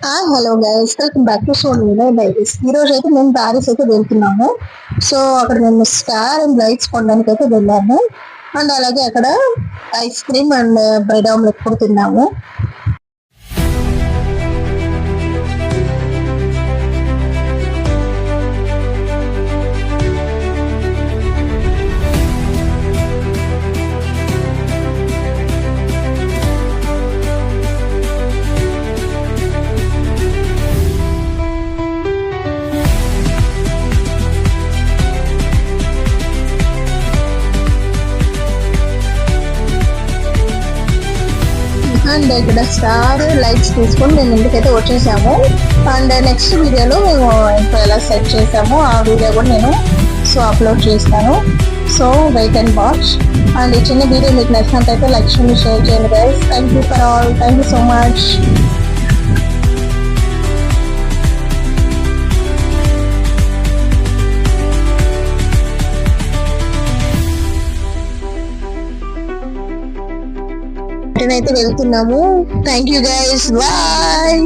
Hello guys, welcome back to Soni diaries. ఈ రోజు అయితే మేము ప్యారిస్ అయితే వెళ్తున్నాము. సో అక్కడ మేము స్టార్ అండ్ లైట్స్ కొనడానికి అయితే వెళ్ళాము. అండ్ అలాగే అక్కడ ice cream and bread omelette కూడా తిన్నాము. అండ్ ఇక్కడ స్టార్ లైట్స్ తీసుకొని మేము ఇంటికైతే వచ్చేసాము. అండ్ నెక్స్ట్ వీడియోలో మేము ఇంట్లో ఎలా సెట్ చేసామో ఆ వీడియో కూడా నేను అప్లోడ్ చేస్తాను. So wait and watch. And ఈ చిన్న వీడియో మీకు నచ్చినట్లయితే లైక్ చేయండి, షేర్ చేయండి guys. Thank you for all. Thank you so much. అయితే వెళ్తున్నాము. Thank you guys, bye.